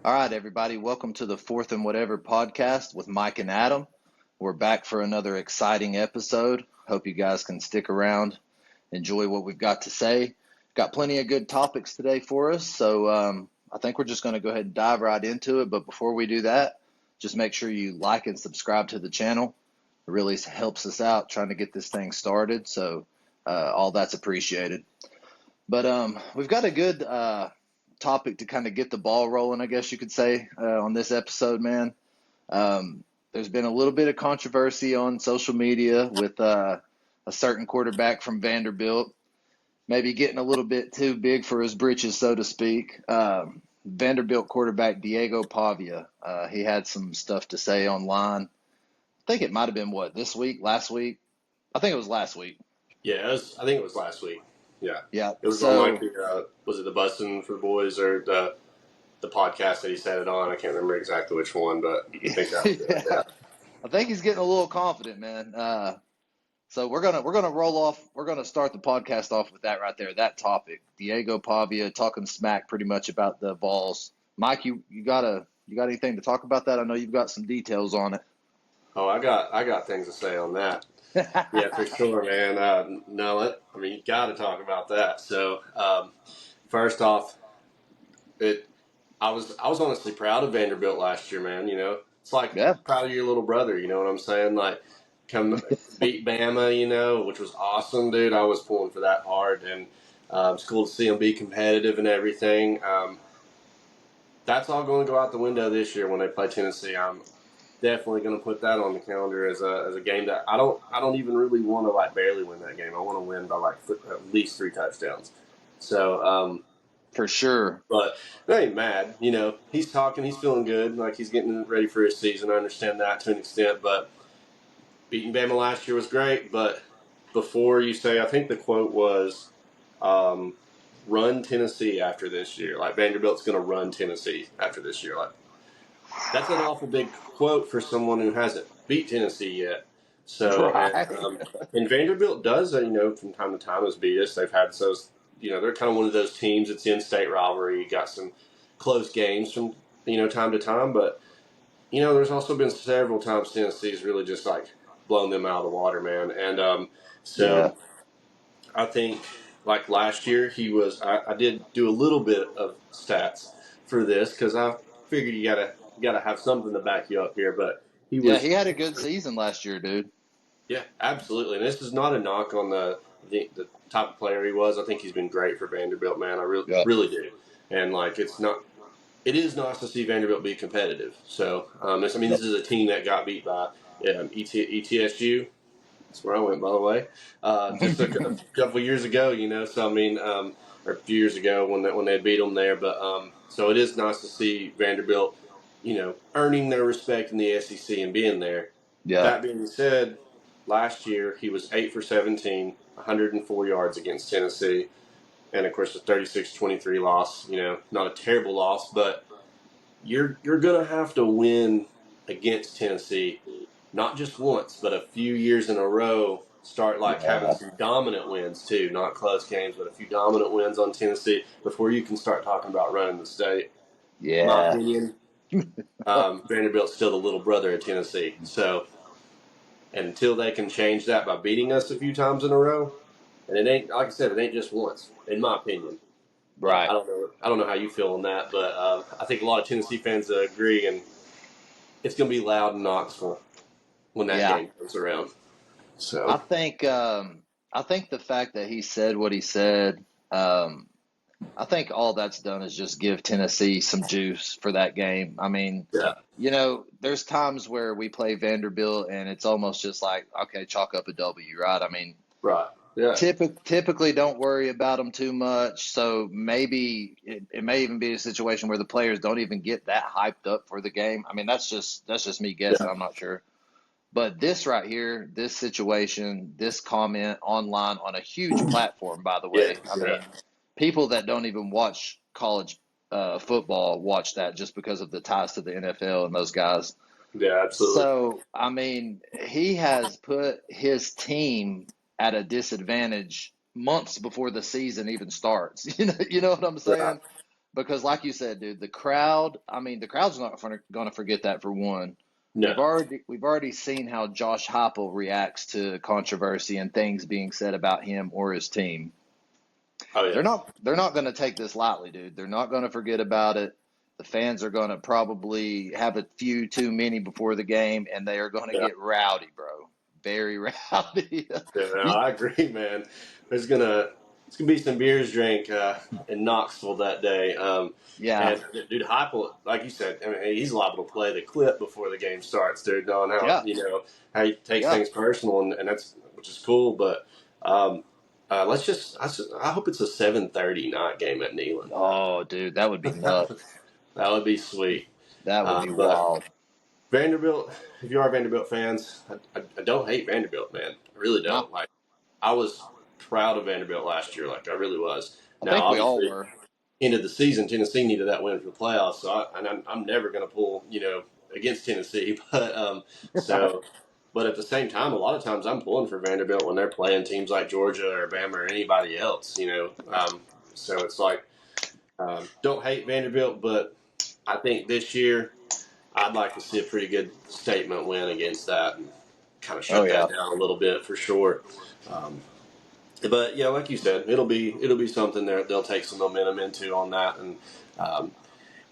All right, everybody, welcome to the Fourth and Whatever podcast with Mike and Adam. We're back for another exciting episode. Hope you guys can stick around, enjoy what we've got to say. Got plenty of good topics today for us, so I think we're just going to go ahead and dive right into it. But before we do that, just make sure you like and subscribe to the channel. It really helps us out trying to get this thing started, so all that's appreciated. But we've got a good topic to kind of get the ball rolling, I guess you could say, on this episode, man. There's been a little bit of controversy on social media with a certain quarterback from Vanderbilt, maybe getting a little bit too big for his britches, so to speak. Vanderbilt quarterback Diego Pavia, he had some stuff to say online. I think it might have been, last week? I think it was last week. Yeah, I think it was last week. Yeah. Yeah. It was on like was it the Bussin' for the Boys or the podcast that he said it on? I can't remember exactly which one, but I think that was it. Yeah. I think he's getting a little confident, man. So we're gonna roll off. We're gonna start the podcast off with that right there. That topic, Diego Pavia talking smack pretty much about the Vols. Mike, you got anything to talk about that? I know you've got some details on it. Oh, I got things to say on that. Yeah, for sure, man. You got to talk about that. So, first off, I was honestly proud of Vanderbilt last year, man. You know, it's like proud of your little brother. You know what I'm saying? Like, come beat Bama, you know, which was awesome, dude. I was pulling for that hard, and it's cool to see them be competitive and everything. That's all going to go out the window this year when they play Tennessee. I'm definitely going to put that on the calendar as a game that I don't even really want to like barely win that game. I want to win by like at least 3 touchdowns. So for sure. But I ain't mad. You know, he's talking, he's feeling good, like he's getting ready for his season. I understand that to an extent, but beating Bama last year was great. But before you say, I think the quote was, "Run Tennessee after this year." Like Vanderbilt's going to run Tennessee after this year. Like, that's an awful big quote for someone who hasn't beat Tennessee yet. So, right. and Vanderbilt does, you know, from time to time has beat us. They've had those, you know, they're kind of one of those teams. It's in-state rivalry. You got some close games from, you know, time to time. But, you know, there's also been several times Tennessee's really just like blown them out of the water, man. And I think like last year I did do a little bit of stats for this because I figured you gotta have something to back you up here, but he had a good season last year, dude. Yeah, absolutely. And this is not a knock on the type of player he was. I think he's been great for Vanderbilt, man. I really do. And like it is nice to see Vanderbilt be competitive. So this is a team that got beat by ETSU. That's where I went, by the way. Just a couple years ago, you know. So or a few years ago when they beat them there. But so it is nice to see Vanderbilt, you know, earning their respect in the SEC and being there. Yeah. That being said, last year he was 8 for 17, 104 yards against Tennessee, and of course a 36-23 loss. You know, not a terrible loss, but you're gonna have to win against Tennessee, not just once, but a few years in a row. Start having some dominant wins too, not close games, but a few dominant wins on Tennessee before you can start talking about running the state. Yeah. In my opinion, Vanderbilt's still the little brother of Tennessee. So until they can change that by beating us a few times in a row, and it ain't, like I said, it ain't just once, in my opinion. Right. I don't know how you feel on that, but I think a lot of Tennessee fans agree, and it's going to be loud in Knoxville when that game comes around. So I think the fact that he said what he said, I think all that's done is just give Tennessee some juice for that game. I mean, you know, there's times where we play Vanderbilt and it's almost just like, okay, chalk up a W, right? I mean, right. Yeah. Typically don't worry about them too much. So maybe it may even be a situation where the players don't even get that hyped up for the game. I mean, that's just me guessing. I'm not sure. But this right here, this situation, this comment online on a huge platform, by the way. I mean, people that don't even watch college football watch that just because of the ties to the NFL and those guys. Yeah, absolutely. So, I mean, he has put his team at a disadvantage months before the season even starts. You know what I'm saying? because like you said, dude, the crowd. I mean, the crowd's not going to forget that for one. We've No. already seen how Josh Heupel reacts to controversy and things being said about him or his team. Oh yeah. They're not going to take this lightly, dude. They're not going to forget about it. The fans are going to probably have a few too many before the game, and they are going to Yeah. get rowdy, bro. Very rowdy. Yeah, no, I agree, man. It's gonna be some beers drank in Knoxville that day. Yeah, And dude, Heupel, like you said, I mean, he's liable to play the clip before the game starts, dude. Knowing yeah, how he takes yeah. things personal, and that's which is cool. But um, I hope it's a 7:30 night game at Neyland. Oh, dude, that would be nuts. That would be sweet. That would be But wild. Vanderbilt, if you are Vanderbilt fans, I don't hate Vanderbilt, man. I really No, don't. Like, I was proud of Vanderbilt last year. Like, I really was. I Now, think we all obviously, were. end of the season, Tennessee needed that win for the playoffs. So, I'm never going to pull, against Tennessee. But at the same time, a lot of times I'm pulling for Vanderbilt when they're playing teams like Georgia or Bama or anybody else. So it's like, don't hate Vanderbilt, but I think this year I'd like to see a pretty good statement win against that and kind of Oh shut yeah, that down a little bit for sure. Um, but yeah, like you said, it'll be something they'll take some momentum into on that, um,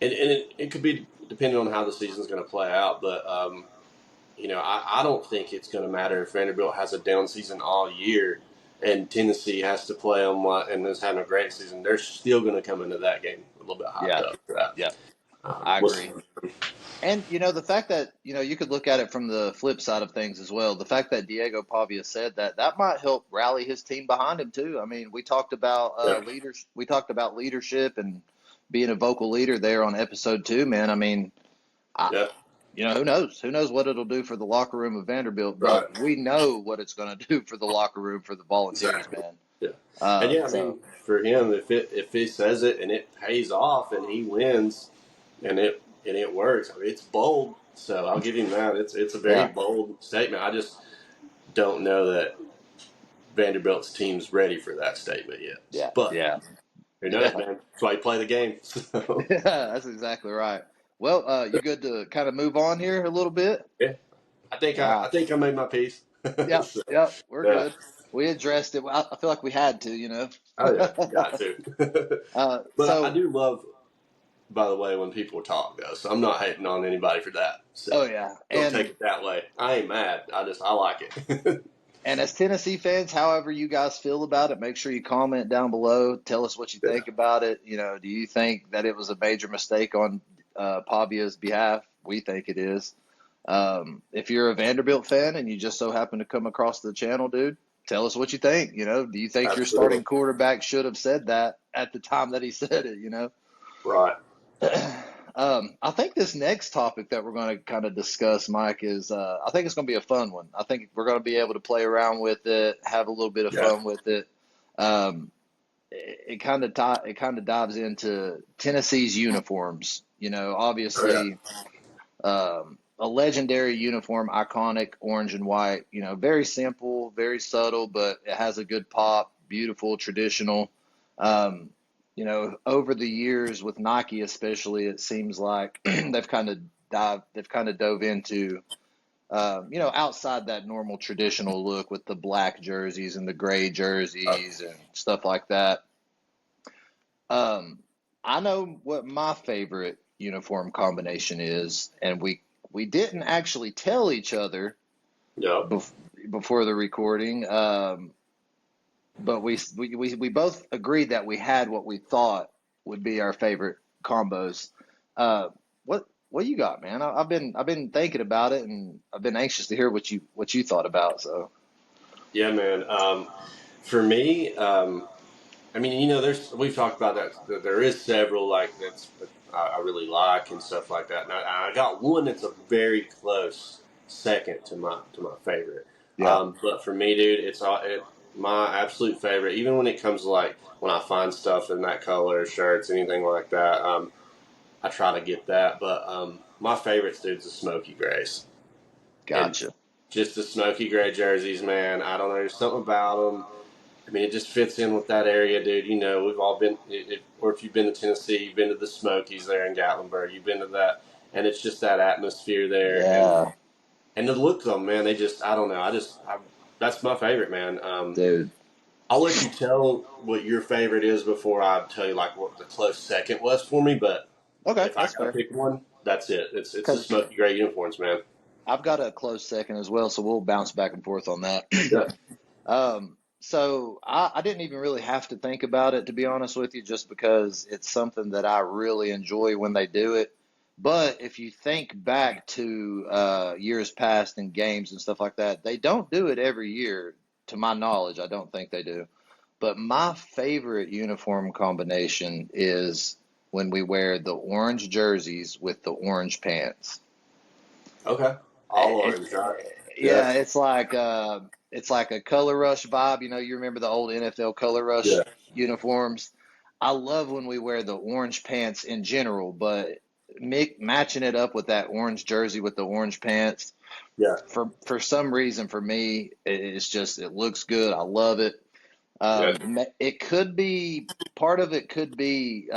and it could be depending on how the season's going to play out. But I don't think it's going to matter if Vanderbilt has a down season all year and Tennessee has to play them and is having a great season. They're still going to come into that game a little bit hyped yeah, up for that. yeah. I We'll see. agree. And the fact that you could look at it from the flip side of things as well. The fact that Diego Pavia said that might help rally his team behind him too. I mean, we talked about Yeah. leaders. We talked about leadership and being a vocal leader there on episode 2. Man, I mean, I, Yeah. who knows? Who knows what it'll do for the locker room of Vanderbilt? Right. But we know what it's going to do for the locker room for the Volunteers, Exactly. man. Yeah. And yeah, I So mean, for him, if he says it and it pays off and he wins, and it works, I mean, it's bold. So I'll give him that. It's a very yeah, bold statement. I just don't know that Vanderbilt's team's ready for that statement yet. yeah, But yeah, who knows, yeah. man? That's why you play the game. So Yeah, that's exactly right. Well, you good to kind of move on here a little bit? yeah, I think All I, right. I think I made my piece. Yep, So, yep, we're yeah. good. We addressed it. I feel like we had to. Oh yeah, got to. But I So, do love, by the way, when people talk though. So I'm not hating on anybody for that. oh So yeah, don't take it that way. I ain't mad. I like it. and as Tennessee fans, however you guys feel about it, make sure you comment down below. Tell us what you Yeah. think about it. Do you think that it was a major mistake on Pavia's behalf? We think it is. If you're a Vanderbilt fan and you just so happen to come across the channel, dude, tell us what you think. Do you think your Absolutely. starting quarterback should have said that at the time that he said it? Right. I think this next topic that we're going to kind of discuss, Mike, is I think it's going to be a fun one. I think we're going to be able to play around with it, have a little bit of Yeah. fun with it. It kind of dives into Tennessee's uniforms. Oh yeah. Obviously, a legendary uniform, iconic, orange and white. Very simple, very subtle, but it has a good pop. Beautiful, traditional. Over the years with Nike, especially, it seems like they've kind of dove into, outside that normal traditional look with the black jerseys and the gray jerseys and stuff like that. I know what my favorite uniform combination is, and we didn't actually tell each other Yep. before the recording, but we both agreed that we had what we thought would be our favorite combos. What you got, man? I've been thinking about it, and I've been anxious to hear what you thought about. So Yeah, man. For me, I mean, we've talked about that there is several like that I really like and stuff like that. And I got one that's a very close second to my favorite. yeah, But for me, dude, my absolute favorite. Even when it comes to like when I find stuff in that color, shirts, anything like that, I try to get that. But my favorites, dude's the smoky grays, and gotcha. just the smoky gray jerseys, man. I don't know, there's something about them. I mean, it just fits in with that area, dude. You know, we've all been, or if you've been to Tennessee, you've been to the Smokies there in Gatlinburg. You've been to that, and it's just that atmosphere there, Yeah, and the look of them, man. They just, I don't know. That's my favorite, man. dude. I'll let you tell what your favorite is before I tell you like what the close second was for me. But Okay, if I that's gotta fair. pick one, that's it. It's the Because smoky gray uniforms, man. I've got a close second as well, so we'll bounce back and forth on that. Yeah. So I didn't even really have to think about it, to be honest with you, just because it's something that I really enjoy when they do it. But if you think back to years past in games and stuff like that, they don't do it every year. To my knowledge, I don't think they do. But my favorite uniform combination is when we wear the orange jerseys with the orange pants. Okay. All orange, right? Yeah. Yeah, it's like a color rush vibe. You know, you remember the old NFL color Yeah. rush uniforms. I love when we wear the orange pants in general, but matching it up with that orange jersey with the orange pants, Yeah. for some reason for me, it's just it looks good. I love it. Yeah. It could be part of it could be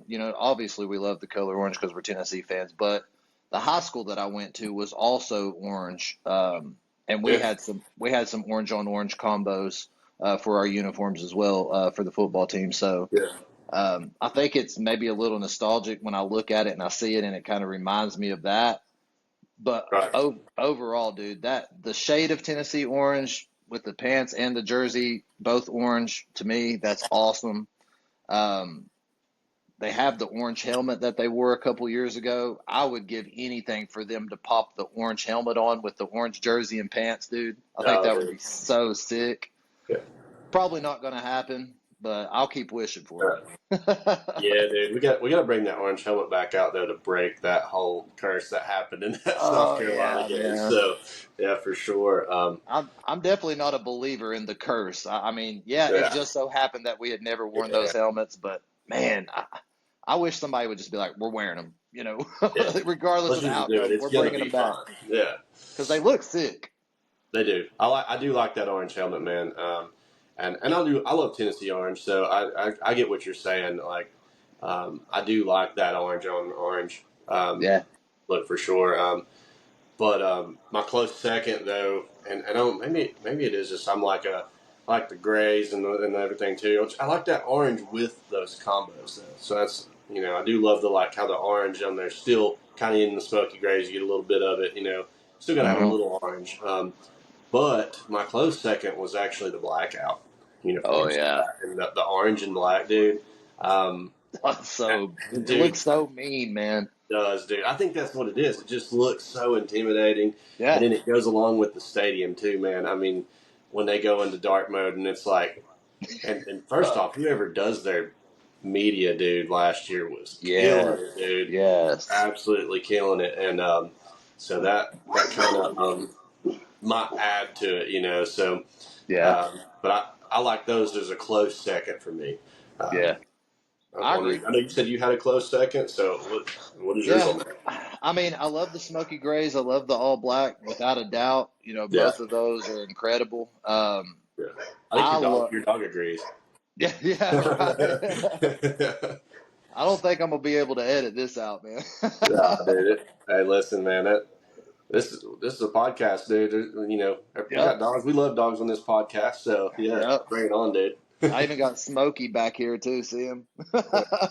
you know, obviously we love the color orange because we're Tennessee fans, but the high school that I went to was also orange, and Yeah. we had some orange on orange combos for our uniforms as well for the football team. So Yeah. I think it's maybe a little nostalgic when I look at it and I see it, and it kind of reminds me of that. But Right. overall, dude, that the shade of Tennessee orange with the pants and the jersey, both orange, to me, that's awesome. Um, they have the orange helmet that they wore a couple years ago. I would give anything for them to pop the orange helmet on with the orange jersey and pants, dude. I think No, that would dude. be so sick. Yeah. Probably not going to happen, but I'll keep wishing for Yeah. it. Yeah, dude, we got to bring that orange helmet back out though to break that whole curse that happened in that South Oh Carolina yeah, game. man. So, yeah, for sure. I'm definitely not a believer in the curse. I mean, yeah, it Yeah, just so happened that we had never worn yeah, those helmets, but man, I wish somebody would just be like, we're wearing them, you know, yeah. regardless Let's of the just do it. outcome, It's we're gonna bringing be them back fun. Yeah, because they look sick. they do. I do like that orange helmet, man. And I love Tennessee orange. So I get what you're saying. Like, I do like that orange on orange Yeah. look for sure. But my close second though, and I don't maybe it is just I like the grays and everything too. I like that orange with those combos though. So that's I do love the like how the orange on there still kind of in the smoky grays. You get a little bit of it. Still got to have a Hmm. little orange. But my close second was actually the blackout Oh uniforms yeah. and the orange and black, dude. Um, So it dude, looks so mean, man. does, dude. I think that's what it is. It just looks so intimidating, and Yeah. then it goes along with the stadium too, man. I mean, when they go into dark mode, and it's like, and first off, whoever does their media, dude, last year was killing Yeah. it, dude, Yes. absolutely killing it, and so that kind of might add to it, So, Yeah. but I like those as a close second for me. Um, Yeah. I'm I wondering. agree. I know you said you had a close second, so what is yours Yeah. on that? I mean, I love the smoky grays. I love the all black, without a doubt. You know, Yeah. both of those are incredible. Yeah. I think I your dog love, your dog agrees. yeah, yeah, right. I don't think I'm gonna be able to edit this out, man. Nah, dude. Hey, listen, man. This is a podcast, dude. We got Yep, dogs. We love dogs on this podcast. So yeah, yep. bring it on, dude. I even got Smokey back here too. See him?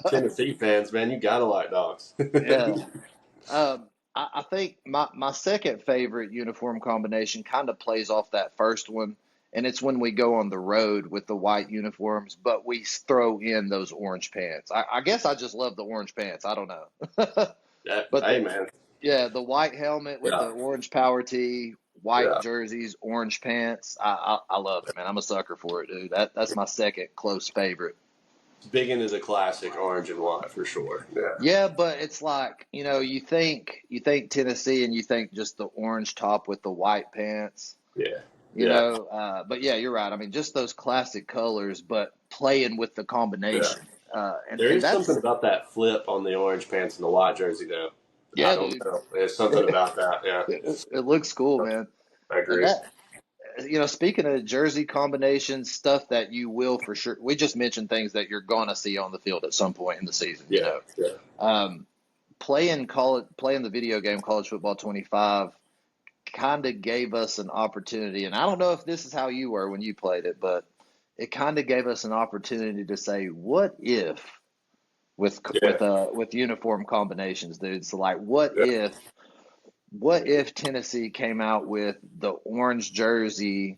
Tennessee fans, man, you gotta like dogs. Yeah. I think my second favorite uniform combination kind of plays off that first one, and it's when we go on the road with the white uniforms, but we throw in those orange pants. I guess I just love the orange pants. I don't know. Yeah. But Hey, man. yeah, the white helmet with the Yeah. orange power tee, white Yeah. jerseys, orange pants. I love it, man. I'm a sucker for it, dude. That's my second close favorite. Big into the classic orange and white for sure. Yeah. Yeah, but it's like, you know, you think Tennessee and you think just the orange top with the white pants, Yeah. you Yeah. know. But yeah, you're right. I mean, just those classic colors, but playing with the Yeah. combination. There And is something that's about that flip on the orange pants and the white jersey, though. I yeah, don't dude. know. There's something about that. Yeah. It looks cool, man. I And agree. that speaking of jersey combinations, stuff that you will for sure. We just mentioned things that you're gonna see on the field at some point in the season. Yeah, yeah, Um, playing the video game College Football 25 kind of gave us an opportunity, and I don't know if this is how you were when you played it, but it kind of gave us an opportunity to say, what if yeah, with uniform combinations, dude? So like, yeah, what if Tennessee came out with the orange jersey,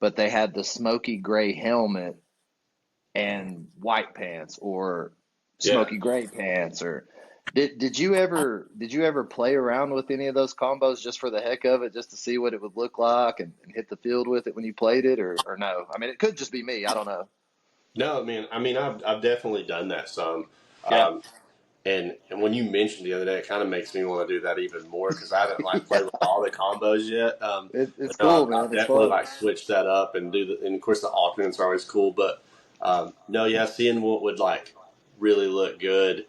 but they had the smoky gray helmet and white pants, or yeah. smoky gray pants, or did you ever play around with any of those combos just for the heck of it, just to see what it would look like and hit the field with it when you played it, or no? I mean, it could just be me. I don't know. No, man. I mean, I've definitely done that some. Yeah, Um, and when you mentioned the other day, it kind of makes me want to do that even more because I haven't like played with all the combos yet. it's But no, cool, I've man. It's definitely fun. like switched that up and and of course the alternates are always cool. But no, yeah, seeing what would like really look good.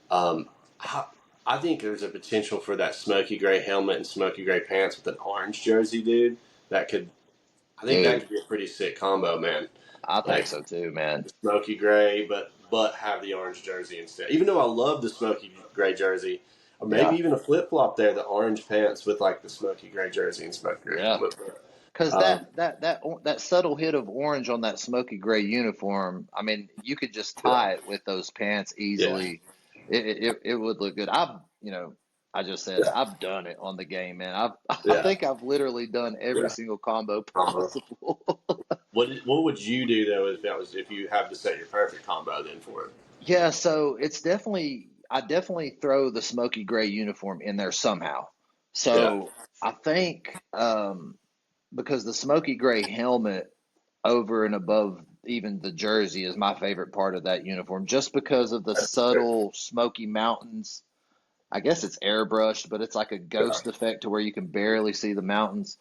Um, I, I think there's a potential for that smoky gray helmet and smoky gray pants with an orange jersey, dude. That could, I think that Dude, could be a pretty sick combo, man. I think Like so too, man. the smoky gray, but have the orange jersey instead. Even though I love the smoky gray jersey, or maybe Yeah, even a flip flop there, the orange pants with like the smoky gray jersey and smoky gray yeah. helmet. Because Um, that subtle hit of orange on that smoky gray uniform, I mean, you could just yeah, tie it with those pants yeah, easily. It would look good. I just said it. yeah, I've done it on the game, man. I yeah, think I've literally done every yeah. single combo Uh-huh. possible. What would you do though if you had to set your perfect combo then for it? Yeah, so I definitely throw the smoky gray uniform in there somehow. Yeah, So I think because the smoky gray helmet over and above even the jersey is my favorite part of that uniform, just because of the that's fair. subtle smoky mountains. I guess it's airbrushed, but it's like a Yeah, ghost effect to where you can barely see the mountains.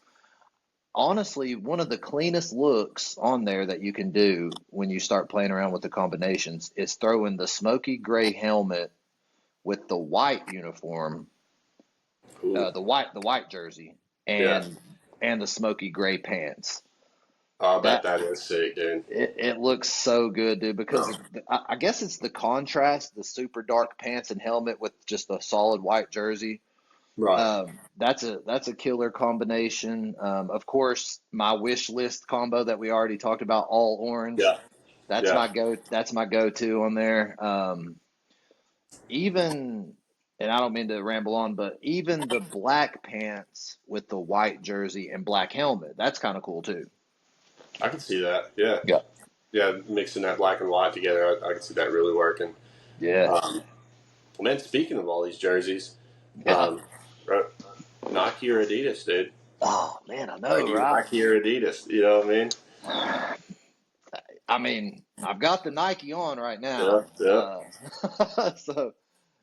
Honestly, one of the cleanest looks on there that you can do when you start playing around with the combinations is throwing the smoky gray helmet with the white uniform, cool. the white jersey, Yeah, and the smoky gray pants. oh, I bet That that is sick, dude. it looks so good, dude, because I guess it's the contrast, the super dark pants and helmet with just a solid white jersey. Right. That's a killer combination. Of course, my wish list combo that we already talked about, all orange. Yeah, yeah. That's my go-to on there. Even, and I don't mean to ramble on, but even the black pants with the white jersey and black helmet, that's kind of cool too. I can see that. Yeah, Yeah. yeah. Mixing that black and white together, I can see that really working. Yeah. Um, Man, speaking of all these jerseys, Yeah. um, right, Nike or Adidas, dude. Oh man, I know, Like you, right? Nike or Adidas. You know what I mean? I mean, I've got the Nike on right Yeah, now. yeah, So,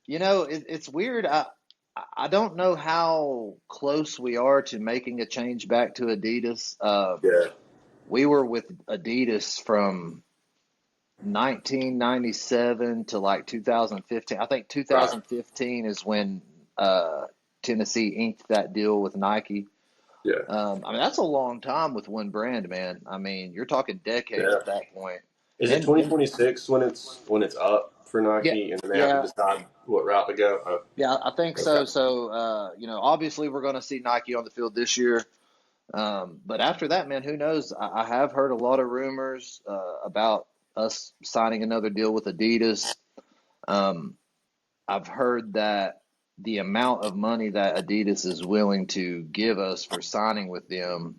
it's weird. I don't know how close we are to making a change back to Adidas. yeah. We were with Adidas from 1997 to like 2015. I think Right. 2015 is when Tennessee inked that deal with Nike. Yeah, I mean, that's a long time with one brand, man. I mean, you're talking decades yeah. at that point. Is it And 2026 when it's up for yeah, Nike and then they have to yeah, decide what route to go? Oh, yeah, I think okay. so. So, obviously we're going to see Nike on the field this year. But after that, man, who knows? I have heard a lot of rumors about us signing another deal with Adidas. Um, I've heard that the amount of money that Adidas is willing to give us for signing with them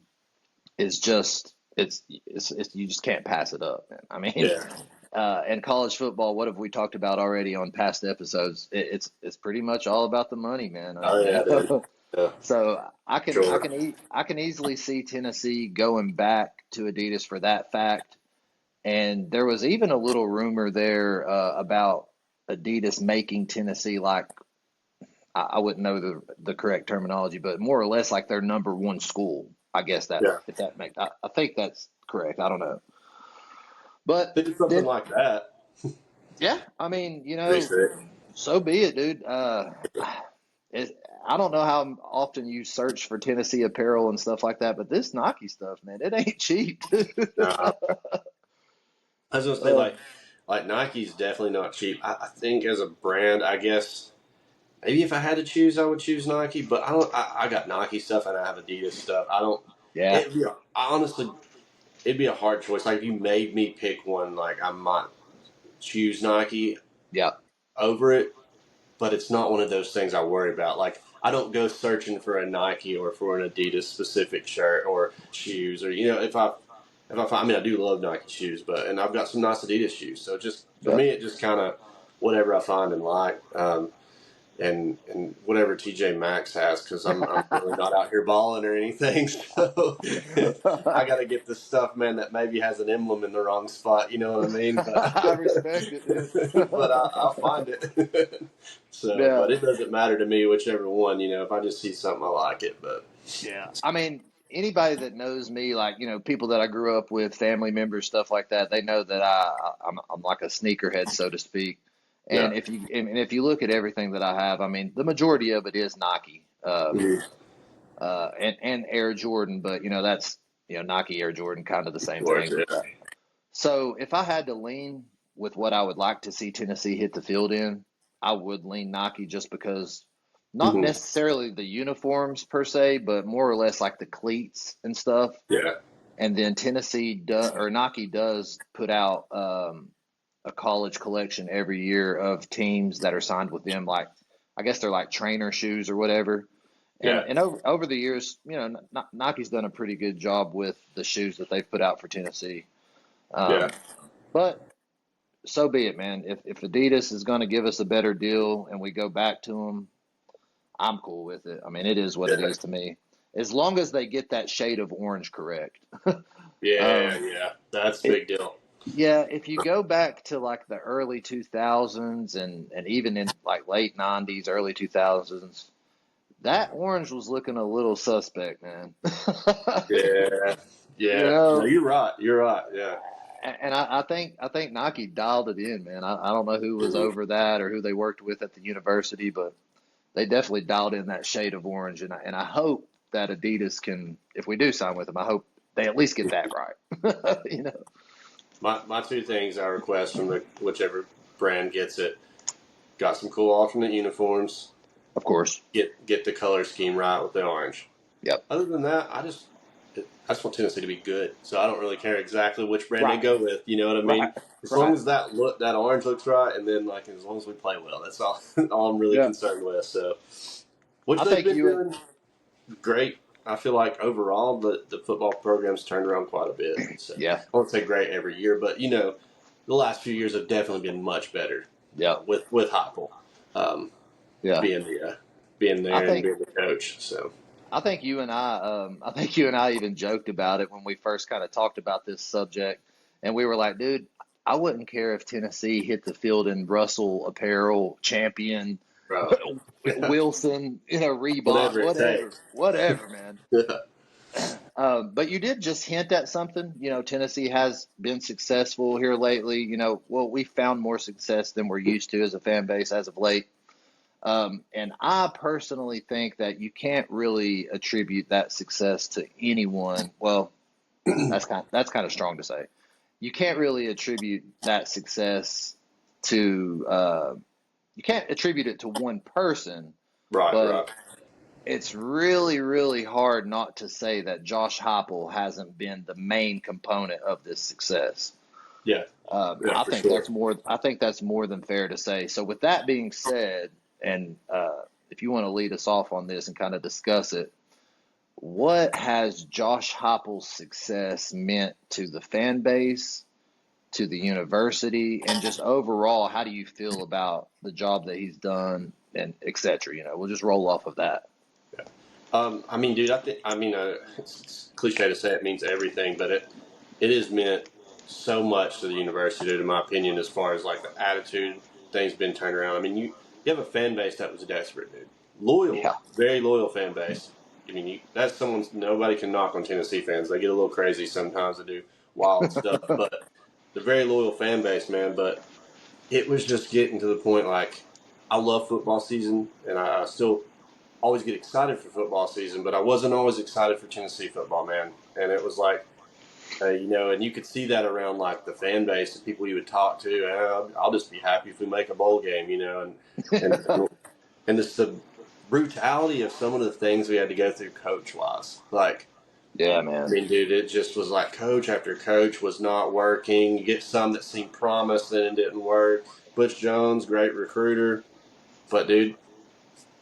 is just it's you just can't pass it up, man. I mean, Yeah. and college football, what have we talked about already on past episodes? It's pretty much all about the money, man. Oh yeah, dude. Yeah. So Sure. I can easily see Tennessee going back to Adidas for that fact. And there was even a little rumor there about Adidas making Tennessee like I wouldn't know the correct terminology, but more or less like their number one school. I guess that Yeah. if that makes I think that's correct. I don't know, but Think of something then like that. yeah, I mean Pretty sick. so be it, dude. It, I don't know how often you search for Tennessee apparel and stuff like that, but this Nike stuff, man, it ain't cheap. Uh, I was gonna say Uh, like Nike's definitely not cheap. I think as a brand, I guess maybe if I had to choose, I would choose Nike. But I don't. I got Nike stuff and I have Adidas stuff. I don't. yeah, Honestly, it'd be a hard choice. Like if you made me pick one, like I might choose Nike yeah, over it. But it's not one of those things I worry about. Like I don't go searching for a Nike or for an Adidas specific shirt or shoes or if I find, I mean I do love Nike shoes, and I've got some nice Adidas shoes. So just for yeah. me, it just kind of whatever I find and like. And whatever TJ Maxx has because I'm really not out here balling or anything. So I got to get the stuff, man, that maybe has an emblem in the wrong spot. You know what I mean? But I respect it, dude. but I'll find it. So, Yeah, but it doesn't matter to me whichever one. If I just see something I like it. But yeah. I mean, anybody that knows me, like, people that I grew up with, family members, stuff like that, they know that I'm like a sneakerhead, so to speak. yeah, And if you look at everything that I have, I mean, the majority of it is Nike, Mhm. and Air Jordan, but that's Nike, Air Jordan, kind of the Of same course, thing. yeah, So if I had to lean with what I would like to see Tennessee hit the field in, I would lean Nike just because not hmm necessarily the uniforms per se, but more or less like the cleats and stuff. yeah, And then Nike does put out a college collection every year of teams that are signed with them. Like I guess they're like trainer shoes or whatever. yeah, And over the years, Nike's done a pretty good job with the shoes that they've put out for Tennessee. yeah, Um, but so be it, man. If Adidas is going to give us a better deal and we go back to them, I'm cool with it. I mean, it is what it yeah, is to me. As long as they get that shade of orange correct. yeah, um, yeah. That's a it, big deal. yeah, if you go back to like the early 2000s and even in like late 90s, early 2000s, that orange was looking a little suspect, man. Yeah, You yeah. No, know, you're right. You're right. Yeah. and I think Nike dialed it in, man. I don't know who was over that or who they worked with at the university, but they definitely dialed in that shade of orange, and I hope that Adidas can, if we do sign with them, I hope they at least get that right. you know, My two things I request from whichever brand gets it: got some cool alternate uniforms. of course. Get the color scheme right with the orange. Yep. Other than that, I just want Tennessee to be good. So I don't really care exactly which brand they Right. go with. You know what I Right. mean? As long Right. as that orange looks right, and then like as long as we play well, that's all all I'm really Yeah. concerned with. So which I they've think been you. doing great. I feel like overall the football program's turned around quite a bit. So Yeah. I won't say great every year, but the last few years have definitely been much better Yeah. with Heupel Yeah. being being I there and think. being the coach. So I think you and I even joked about it when we first kind of talked about this subject, and we were like, dude, I wouldn't care if Tennessee hit the field in Russell apparel, Champion, bro, Wilson, Reebok, whatever it takes. whatever, man. But you did just hint at something. Tennessee has been successful here lately. Well, we found more success than we're used to as a fan base as of late. And I personally think that you can't really attribute that success to anyone. Well, that's kind of strong to say. You can't really attribute that success to you can't attribute it to one person, Right, but right. it's really, really hard not to say that Josh Heupel hasn't been the main component of this success. Yeah, yeah, I for think sure. that's more. I think that's more than fair to say. So, with that being said, and if you want to lead us off on this and kind of discuss it, what has Josh Heupel's success meant to the fan base, to the university, and just overall? How do you feel about the job that he's done, and et cetera? We'll just roll off of that. I mean, dude, it's cliche to say it means everything, but it has meant so much to the university, dude, in my opinion, as far as like the attitude, things been turned around. I mean, you have a fan base that was desperate, dude, loyal, Yeah, very loyal fan base. I mean, that's someone nobody can knock on Tennessee fans. They get a little crazy sometimes. They do wild stuff, but the very loyal fan base, man. But it was just getting to the point like I love football season, and I still always get excited for football season, but I wasn't always excited for Tennessee football, man. And it was like, and you could see that around like the fan base and people you would talk to. I'll just be happy if we make a bowl game, and and this the brutality of some of the things we had to go through coach wise. Like, Yeah, I man. mean, dude, it just was like coach after coach was not working. You get some that seemed promised, then it didn't work. Butch Jones, great recruiter, but dude,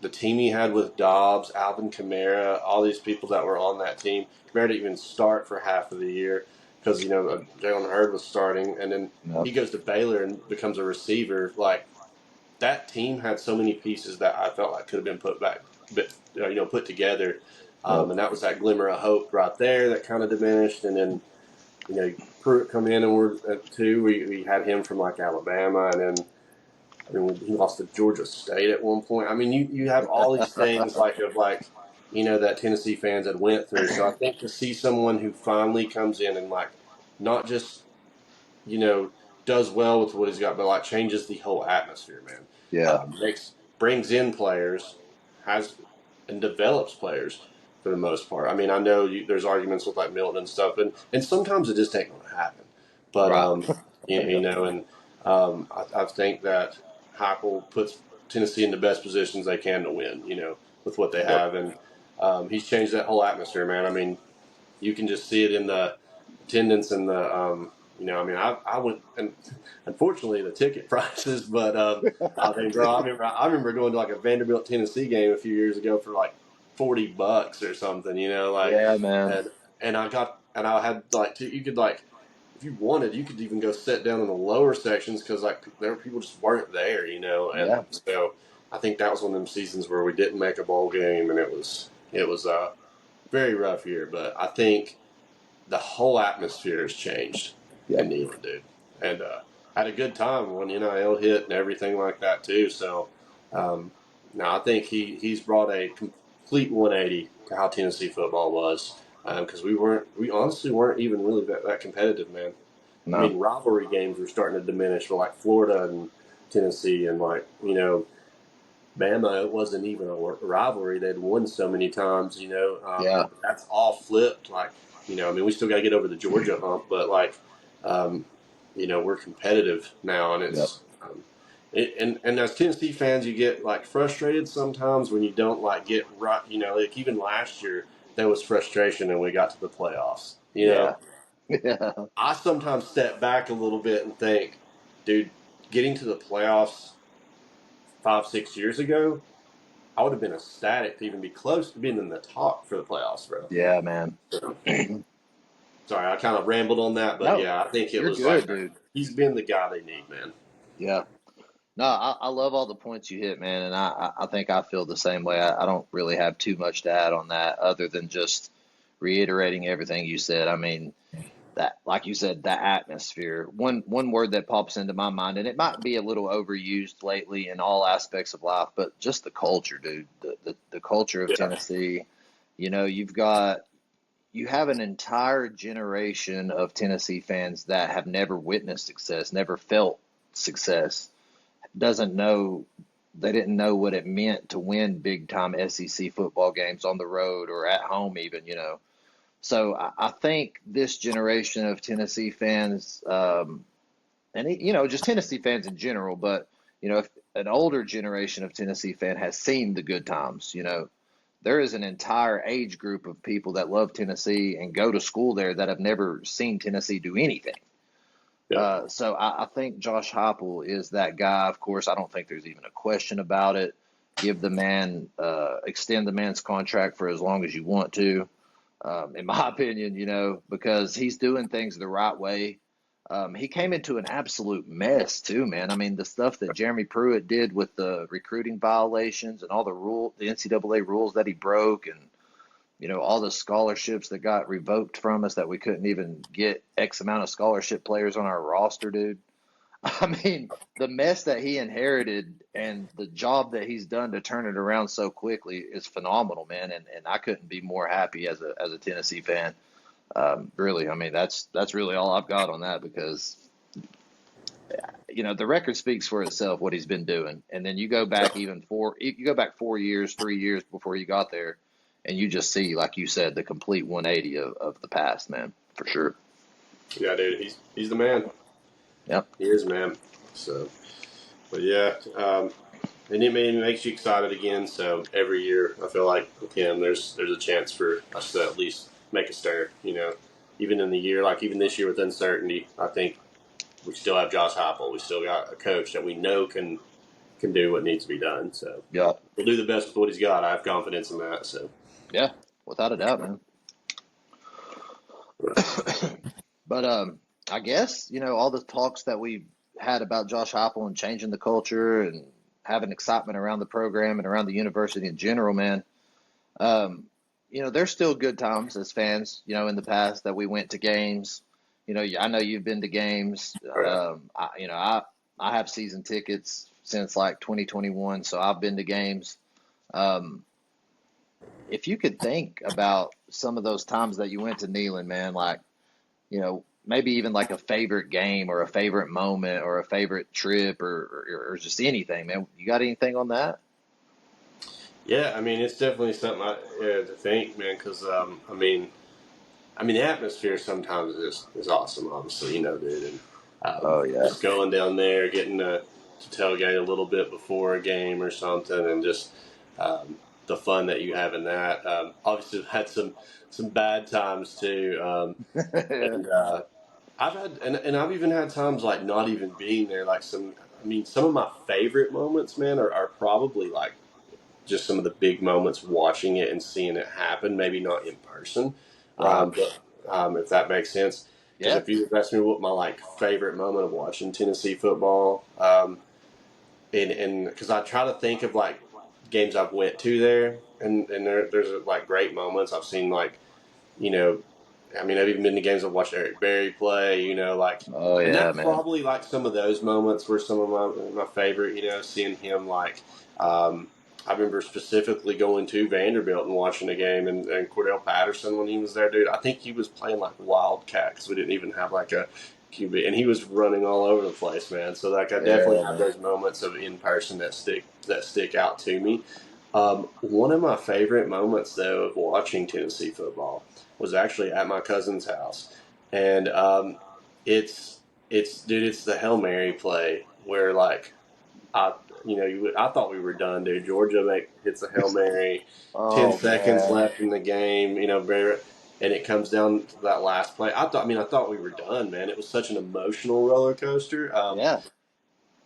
the team he had with Dobbs, Alvin Kamara, all these people that were on that team. Kamara didn't even start for half of the year because Jalen Hurd was starting, and then Yep. he goes to Baylor and becomes a receiver. Like, that team had so many pieces that I felt like could have been put back, but put together. Yep. And that was that glimmer of hope right there that kind of diminished. And then Pruitt come in, and we're at 2. We had him from like Alabama, and then he lost to Georgia State at one point. I mean, you have all these things that Tennessee fans had went through. So I think to see someone who finally comes in and like not just does well with what he's got, but like changes the whole atmosphere, man. Yeah. Brings in players, has and develops players for the most part. I mean, I know there's arguments with like Milton and stuff, and sometimes it just ain't going to happen. But Right. I think that Heupel puts Tennessee in the best positions they can to win. With what they Yep. have, and he's changed that whole atmosphere, man. I mean, you can just see it in the attendance and the I went, and unfortunately the ticket prices, but I think, bro, I remember going to like a Vanderbilt Tennessee game a few years ago for like $40 or something, Yeah, man. and I had like you could like if you wanted you could even go sit down in the lower sections because like there were people just weren't there, and Yeah. so I think that was one of them seasons where we didn't make a bowl game, and it was a very rough year, but I think the whole atmosphere has changed in Yep. Neyland, dude. And had a good time when NIL hit and everything like that too. So now I think he's brought a complete 180 to how Tennessee football was because we honestly weren't even really that competitive, man. I No. mean, rivalry games were starting to diminish for like Florida and Tennessee, and like Bama, it wasn't even a rivalry. They'd won so many times, Yeah. that's all flipped. Like, I mean, we still got to get over the Georgia hump, but like, we're competitive now, and Yep. it's, and as Tennessee fans, you get like frustrated sometimes when you don't like get right. Like even last year, there was frustration, and we got to the playoffs. Yeah. Yeah. I sometimes step back a little bit and think, dude, getting to the playoffs 5-6 years ago, I would have been ecstatic to even be close to being in the talk for the playoffs, bro. Yeah, man. So, sorry, I kind of rambled on that, but No, yeah, I think it you're was like good, dude. he's been the guy they need, man. Yeah. No, I love all the points you hit, man, and I think I feel the same way. I don't really have too much to add on that other than just reiterating everything you said. I mean, that, like you said, the atmosphere. One word that pops into my mind, and it might be a little overused lately in all aspects of life, but just the culture, dude. The culture of Yeah, Tennessee. You have an entire generation of Tennessee fans that have never witnessed success, never felt success, doesn't know they didn't know what it meant to win big time SEC football games on the road or at home even. So I think this generation of Tennessee fans, just Tennessee fans in general, but if an older generation of Tennessee fan has seen the good times, there is an entire age group of people that love Tennessee and go to school there that have never seen Tennessee do anything. yeah, So I think Josh Heupel is that guy. Of course, I don't think there's even a question about it. Give the man, extend the man's contract for as long as you want to, in my opinion, because he's doing things the right way. He came into an absolute mess too, man. I mean, the stuff that Jeremy Pruitt did with the recruiting violations and all the NCAA rules that he broke, and all the scholarships that got revoked from us that we couldn't even get X amount of scholarship players on our roster, dude. I mean, the mess that he inherited and the job that he's done to turn it around so quickly is phenomenal, man. And I couldn't be more happy as a Tennessee fan. Really, I mean, that's really all I've got on that because The record speaks for itself, what he's been doing. And then you go back you go back 4 years, 3 years before you got there, and you just see, like you said, the complete 180 of the past, man, for sure. Yeah, dude, he's the man. Yep. He is, man. So, but yeah, and it makes you excited again. So every year, I feel like with him, there's a chance for us to at least make a stir. Even in the year, like even this year with uncertainty, I think we still have Josh Heupel. We still got a coach that we know can do what needs to be done. So Yeah. we'll do the best with what he's got. I have confidence in that. So Yeah, without a doubt, man. But I guess, all the talks that we had about Josh Heupel and changing the culture and having excitement around the program and around the university in general, man. There's still good times as fans, in the past that we went to games. I know you've been to games. I have season tickets since like 2021, so I've been to games. If you could think about some of those times that you went to Neyland, man, like, maybe even like a favorite game or a favorite moment or a favorite trip or just anything, man. You got anything on that? yeah, I mean it's definitely something to think, man. Because the atmosphere sometimes is awesome. Obviously, dude, and Oh yeah. just going down there, getting to tailgate a little bit before a game or something, and just the fun that you have in that. Obviously, I've had some bad times too, and I've had and I've even had times like not even being there. Like some of my favorite moments, man, are probably like just some of the big moments watching it and seeing it happen. Maybe not in person, Right. but if that makes sense. Because Yeah. if you ask me what my like favorite moment of watching Tennessee football, and because I try to think of like games I've went to there, and there's like great moments I've seen, like you know I've even been to games I've watched Eric Berry play, Oh and yeah, that's man. probably like some of those moments were some of my favorite, seeing him um, I remember specifically going to Vanderbilt and watching a game, and Cordell Patterson when he was there, dude. I think he was playing like Wildcat because we didn't even have like a QB, and he was running all over the place, man. So like I definitely Yeah, have man. those moments of in person that stick out to me. One of my favorite moments though of watching Tennessee football was actually at my cousin's house, and it's the Hail Mary play where like I I thought we were done, dude. Georgia hits a Hail Mary, ten Oh seconds man. left in the game, and it comes down to that last play. I thought we were done, man. It was such an emotional roller coaster. Yeah.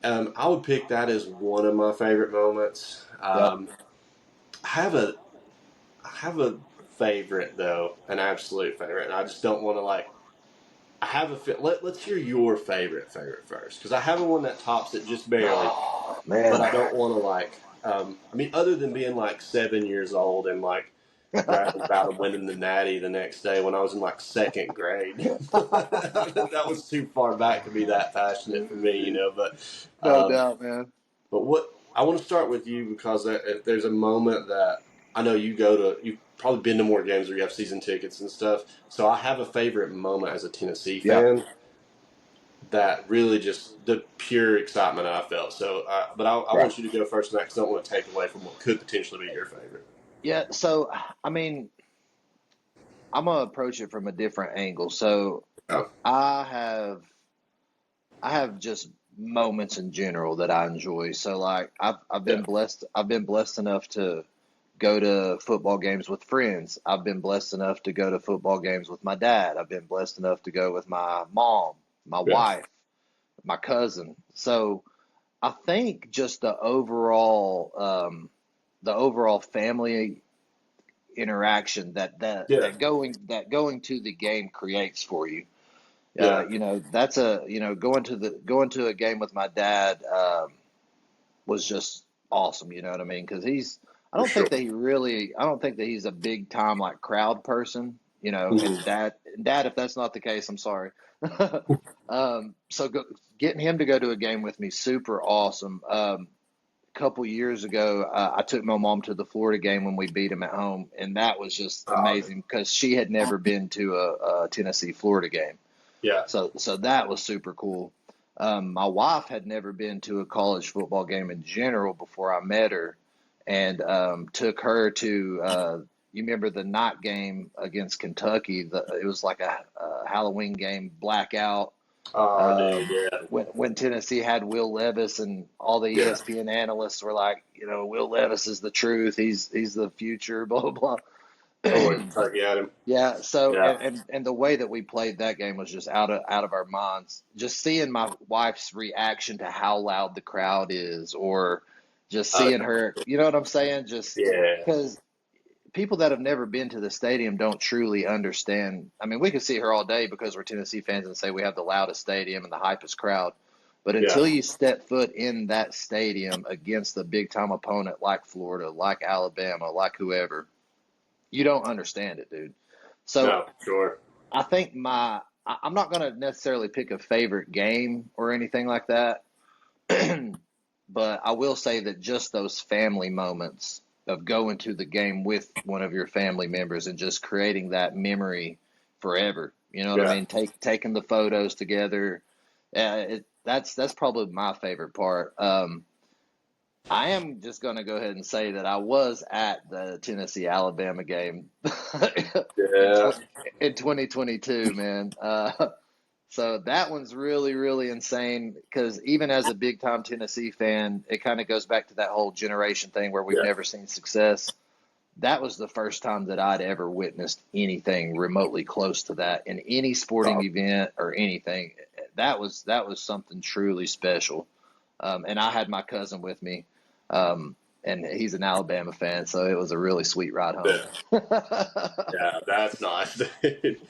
I would pick that as one of my favorite moments. Yep. I have a I have a favorite though, an absolute favorite, and I just don't want to like. I have let's hear your favorite first, because I have one that tops it just barely, Oh but man. I don't want to like. Other than being like 7 years old and like bragging about him winning the Natty the next day when I was in like second grade, that was too far back to be that passionate for me, But No um, doubt, man. but what I want to start with you, because if there's a moment that I know you've probably been to more games where you have season tickets and stuff. So I have a favorite moment as a Tennessee Yeah. fan that really just the pure excitement I felt. So, but I Right. want you to go first on that, because I don't want to take away from what could potentially be your favorite. Yeah. So, I mean, I'm gonna approach it from a different angle. So, Oh, I have I have just moments in general that I enjoy. So, like, I've yeah, been blessed. I've been blessed enough to go to football games with friends. I've been blessed enough to go to football games with my dad. I've been blessed enough to go with my mom, my yeah, wife, my cousin. So I think just the overall family interaction yeah, that going to the game creates for you. yeah, That's going to a game with my dad was just awesome. You know what I mean? Because for sure. I don't think that he's a big time like crowd person. And Mhm. dad, if that's not the case, I'm sorry. Getting him to go to a game with me, super awesome. A couple years ago, I took my mom to the Florida game when we beat him at home, and that was just Oh, amazing because she had never been to a Tennessee Florida game. yeah, So that was super cool. My wife had never been to a college football game in general before I met her, and took her to. You remember the night game against Kentucky? It was like a Halloween game, blackout. Oh, dude, yeah, When Tennessee had Will Levis, and all the yeah. ESPN analysts were like, Will Levis is the truth. He's the future. Blah blah Totally blah. But Kentucky at him. yeah, so Yeah, and the way that we played that game was just out of our minds. Just seeing my wife's reaction to how loud the crowd is, or just uh, seeing her, you know what I'm saying? Just yeah, because people that have never been to the stadium don't truly understand. I mean, we could see her all day because we're Tennessee fans and say we have the loudest stadium and the hypest crowd. But yeah. until you step foot in that stadium against a big time opponent like Florida, like Alabama, like whoever, you don't understand it, dude. So No, sure. I think I'm not going to necessarily pick a favorite game or anything like that, but I will say that just those family moments of going to the game with one of your family members and just creating that memory forever. You know what I Yeah. mean? Taking the photos together. That's probably my favorite part. I am just going to go ahead and say that I was at the Tennessee Alabama game in Yeah. tw- in 2022, man. So that one's really, really insane because even as a big time Tennessee fan, it kind of goes back to that whole generation thing where we've Yeah. never seen success. That was the first time that I'd ever witnessed anything remotely close to that in any sporting Oh, event or anything. That was something truly special. And I had my cousin with me, and he's an Alabama fan, so it was a really sweet ride home. yeah. Yeah, that's nice, dude.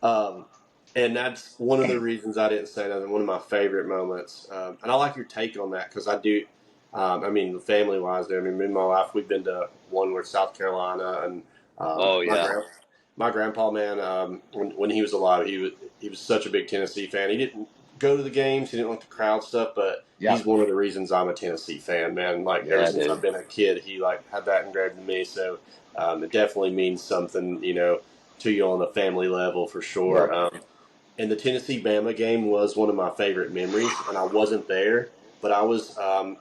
Um, and that's one of the reasons I didn't say that. One of my favorite moments, and I like your take on that because I do. I mean, family wise, there. I mean, me and my wife, we've been to one where South Carolina, and Oh my yeah. my grandpa, man, when he was alive, he was such a big Tennessee fan. He didn't go to the games, he didn't like the crowd stuff, but Yeah. he's one of the reasons I'm a Tennessee fan, man. Like ever Yeah, since I've dude. been a kid, he like had that engraved in me. So it definitely means something, to you on a family level for sure. Yep. And the Tennessee Bama game was one of my favorite memories, and I wasn't there, but I was.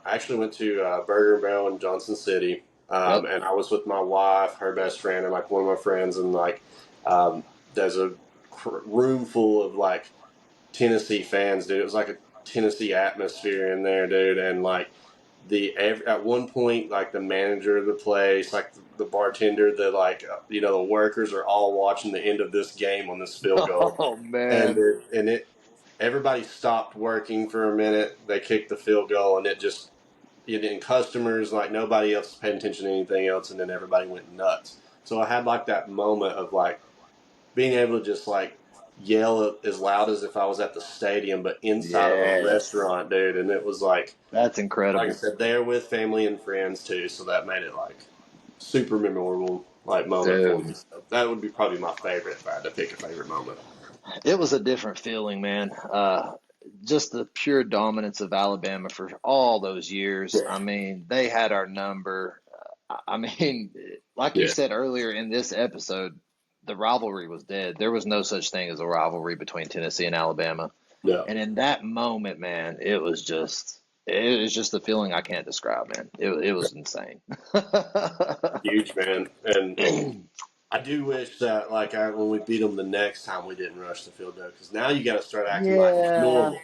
I actually went to Burger and Barrel in Johnson City, Yep. and I was with my wife, her best friend, and like one of my friends, and like um, there's a room full of like Tennessee fans, dude. It was like a Tennessee atmosphere in there, dude, and like at one point, like the manager of the place, like the bartender, the workers are all watching the end of this game on this field goal, Oh and man. everybody stopped working for a minute. They kicked the field goal, and and customers, like nobody else paid attention to anything else, and then everybody went nuts. So I had like that moment of like being able to just like yell as loud as if I was at the stadium, but inside of a Yes. restaurant, dude. And it was That's like I incredible. said, there with family and friends too. So that made it like super memorable, like moment for me. Dude. So that would be probably my favorite if I had to pick a favorite moment. It was a different feeling, man. Just the pure dominance of Alabama for all those years. Yeah, I mean, they had our number. I mean, like you yeah, said earlier in this episode, the rivalry was dead. There was no such thing as a rivalry between Tennessee and Alabama. no, And in that moment, man, it was just a feeling I can't describe, man. It was insane. huge man. And I do wish that when we beat them the next time we didn't rush the field though, because now you got to start acting like it's Yeah. normal.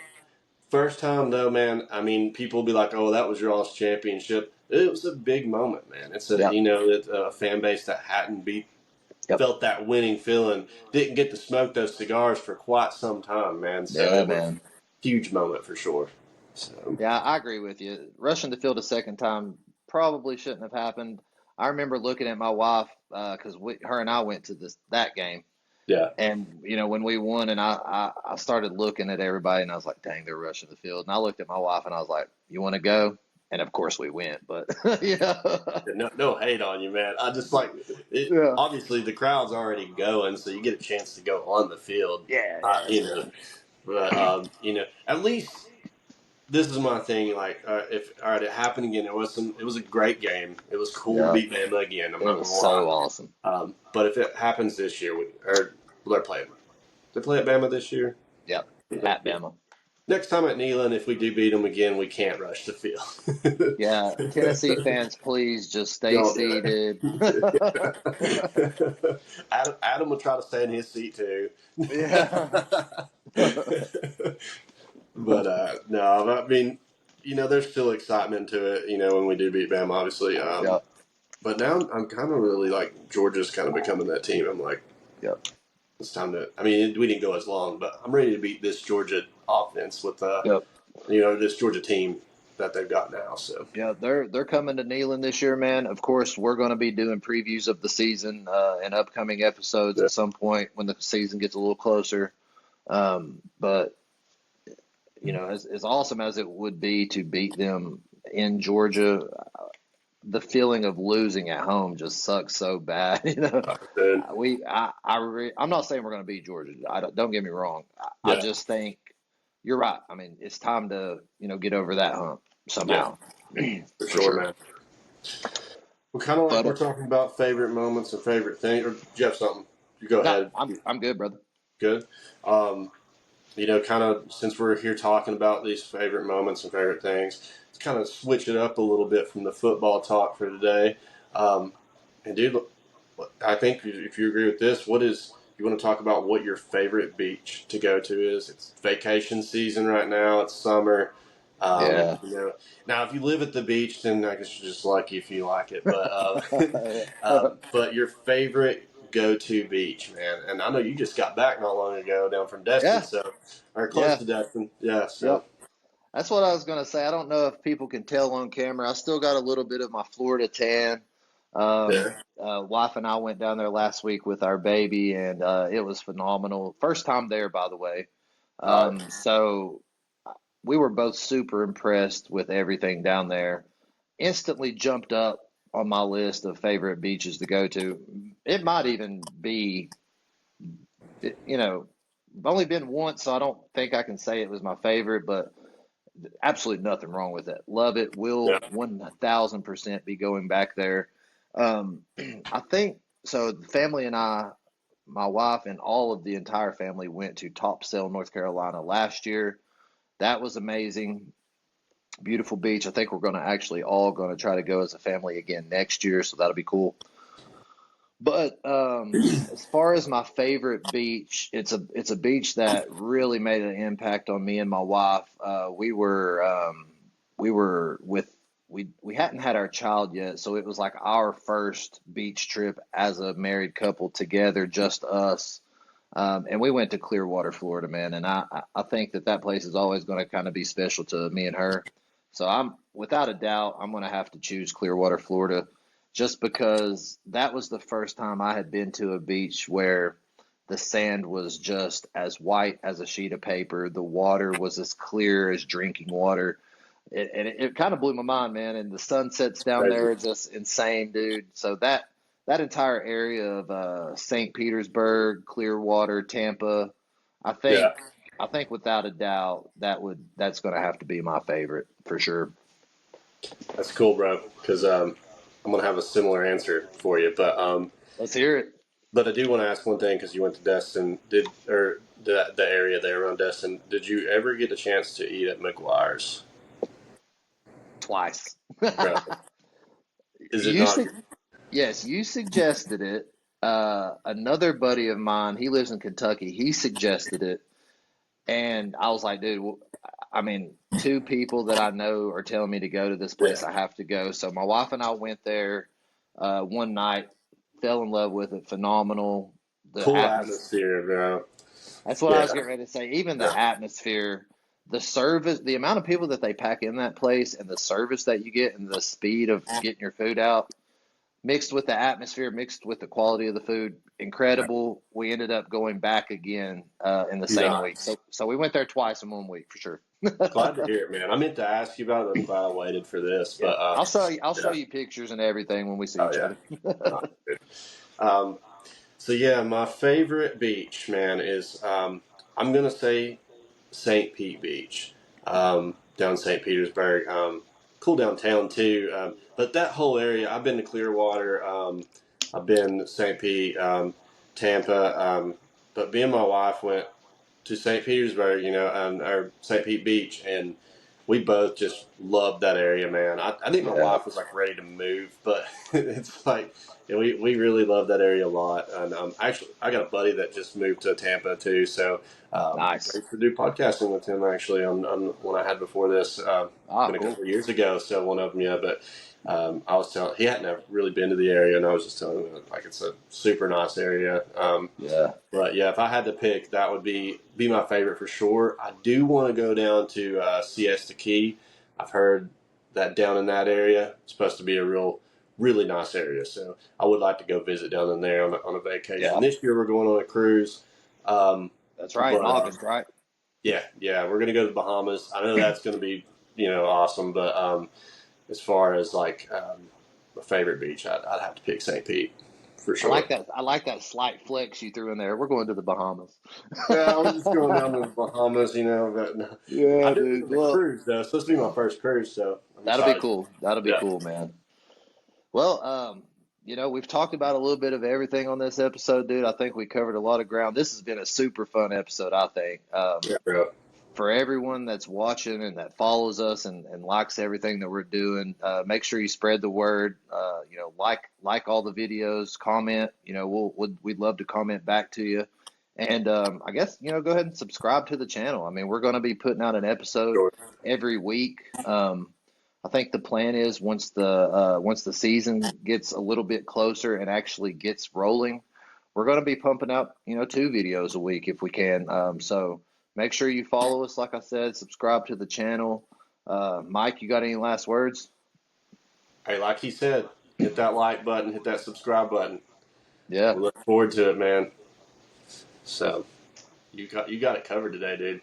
First time though, man. I mean, people will be like, "Oh, that was your all's championship." It was a big moment, man. It's Yep. it's a fan base that hadn't Yep. felt that winning feeling, didn't get to smoke those cigars for quite some time, man. So Yeah, it was man. a huge moment for sure. So Yeah, I agree with you. Rushing the field a second time probably shouldn't have happened. I remember looking at my wife because her and I went to that game, yeah, and when we won, and I started looking at everybody, and I was like, "Dang, they're rushing the field." And I looked at my wife, and I was like, "You want to go?" And of course we went, but no hate on you, man. I just like it. yeah, Obviously, the crowd's already going, so you get a chance to go on the field. yeah, Uh, yeah, that's you know, true. but at least this is my thing. Like, if all right, it happened again. It was a great game. It was cool to Yeah, beat Bama again. I'm it not was gonna lie. so awesome. But if it happens this year, or they're playing. They play at Bama this year. Yep, at Bama. Next time at Neyland, if we do beat them again, we can't rush the field. Yeah, Tennessee fans, please just stay Don't do seated. it. Adam will try to stay in his seat too. Yeah. But no, I mean, there's still excitement to it. When we do beat Bama, obviously. Yep. But now I'm kind of really like Georgia's kind of becoming that team. I'm like, Yep. it's time to. I mean, we didn't go as long, but I'm ready to beat this Georgia offense with Yep. this Georgia team that they've got now. So Yeah, they're coming to Neyland this year, man. Of course, we're going to be doing previews of the season in upcoming episodes yeah, at some point when the season gets a little closer. But as awesome as it would be to beat them in Georgia, the feeling of losing at home just sucks so bad. good. I'm not saying we're going to beat Georgia. Don't get me wrong. I Yeah, just think you're right. I mean, it's time to get over that hump yeah, somehow. for For sure, sure. man. We're kind of like But we're talking about favorite moments and favorite things. Or do you have something? You go no, ahead. I'm good, brother. Good. Um, kind of since we're here talking about these favorite moments and favorite things, let's kind of switch it up a little bit from the football talk for today. Um, and dude, I think if you agree with this, you want to talk about what your favorite beach to go to is? It's vacation season right now. It's summer. Yeah. Now if you live at the beach, then I guess you're just lucky if you like it. But but your favorite go-to beach, man. And I know you just got back not long ago down from Destin, Yeah. so or close Yeah. to Destin. Yeah. So Yep. That's what I was going to say. I don't know if people can tell on camera. I still got a little bit of my Florida tan. yeah. Wife and I went down there last week with our baby, and it was phenomenal. First time there, by the way. All So we were both super impressed with everything down there. Instantly jumped up on my list of favorite beaches to go to. It might even be, I've only been once, so I don't think I can say it was my favorite, but absolutely nothing wrong with it. Love it. Will right. 1000% be going back there. I think so. The family and I, my wife, and all of the entire family went to Topsail, North Carolina last year. That was amazing. Beautiful beach. I think we're going to actually all going to try to go as a family again next year, so that'll be cool. But as far as my favorite beach, it's a beach that really made an impact on me and my wife. We hadn't had our child yet, so it was like our first beach trip as a married couple together, just us. And we went to Clearwater, Florida, man. And I think that place is always going to kind of be special to me and her. So without a doubt, I'm going to have to choose Clearwater, Florida, just because that was the first time I had been to a beach where the sand was just as white as a sheet of paper. The water was as clear as drinking water. And it kind of blew my mind, man. And the sunsets down Crazy. there are just insane, dude. So that entire area of St. Petersburg, Clearwater, Tampa, I Yeah. think I think without a doubt that's going to have to be my favorite for sure. That's cool, bro. Because I'm gonna have a similar answer for you, Let's hear it. but I do want to ask one thing because you went to Destin. Or the area there around Destin? Did you ever get a chance to eat at McGuire's? Twice. Bro, is it You not? su- yes, you suggested it. Another buddy of mine, he lives in Kentucky. He suggested it, and I was like, dude, I mean, two people that I know are telling me to go to this Yeah, place. I have to go. So my wife and I went there one night, fell in love with it. Phenomenal. The cool atmosphere. atmosphere, bro. That's what I was Yeah, getting ready to say. Even the yeah, atmosphere, the service, the amount of people that they pack in that place, and the service that you get, and the speed of getting your food out, mixed with the atmosphere, mixed with the quality of the food, incredible. We ended up going back again in the same week. nice. So we went there twice in one week for sure. Glad to hear it, man. I meant to ask you about it. I'm glad I waited for this, Yeah, but I'll show yeah, you pictures and everything when we see oh each yeah. other. Nice, dude. Um, so yeah, my favorite beach, man, is I'm gonna say St. Pete Beach, down St. Petersburg. Cool downtown too. But that whole area, I've been to Clearwater. I've been to St. Pete, Tampa. But me and my wife went. to St. Petersburg, or St. Pete Beach, and we both just loved that area, man. I think my Yeah. wife was like ready to move, but it's like we really love that area a lot. And actually, I got a buddy that just moved to Tampa too, so I Nice. used to do podcasting with him actually on one I had before this. Been a Cool. couple of years ago, so one of them, yeah, but. I was telling he hadn't ever really been to the area, and I was just telling him like it's a super nice area. Yeah. But yeah, if I had to pick, that would be my favorite for sure. I do want to go down to Siesta Key. I've heard that down in that area it's supposed to be a really nice area. So I would like to go visit down in there on a vacation. Yeah. This year we're going on a cruise. That's right. But In August, right? yeah, we're going to go to the Bahamas. I know that's going to be awesome, but as far as like my favorite beach, I'd have to pick St. Pete for I sure. like that. I like that slight flex you threw in there. We're going to the Bahamas. Yeah, I was just going down to the Bahamas, but no. Yeah, I've never been dude. on a Well, cruise though. It's supposed to be my first cruise, so I'm that'll be excited. cool. That'll be Yeah, cool, man. Well, we've talked about a little bit of everything on this episode, dude. I think we covered a lot of ground. This has been a super fun episode, I think. yeah, bro. For everyone that's watching and that follows us and likes everything that we're doing, make sure you spread the word. Like all the videos, comment. We'd love to comment back to you. And I guess go ahead and subscribe to the channel. I mean, we're going to be putting out an episode Sure. every week. I think the plan is once the season gets a little bit closer and actually gets rolling, we're going to be pumping out 2 videos a week if we can. So make sure you follow us. Like I said, subscribe to the channel. Mike, you got any last words? Hey, like he said, hit that like button, hit that subscribe button. Yeah. We look forward to it, man. So you got it covered today, dude.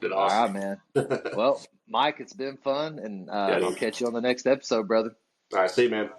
Did All awesome. right, man. Well, Mike, it's been fun, and Yeah, I'll dude. catch you on the next episode, brother. All right, see you, man.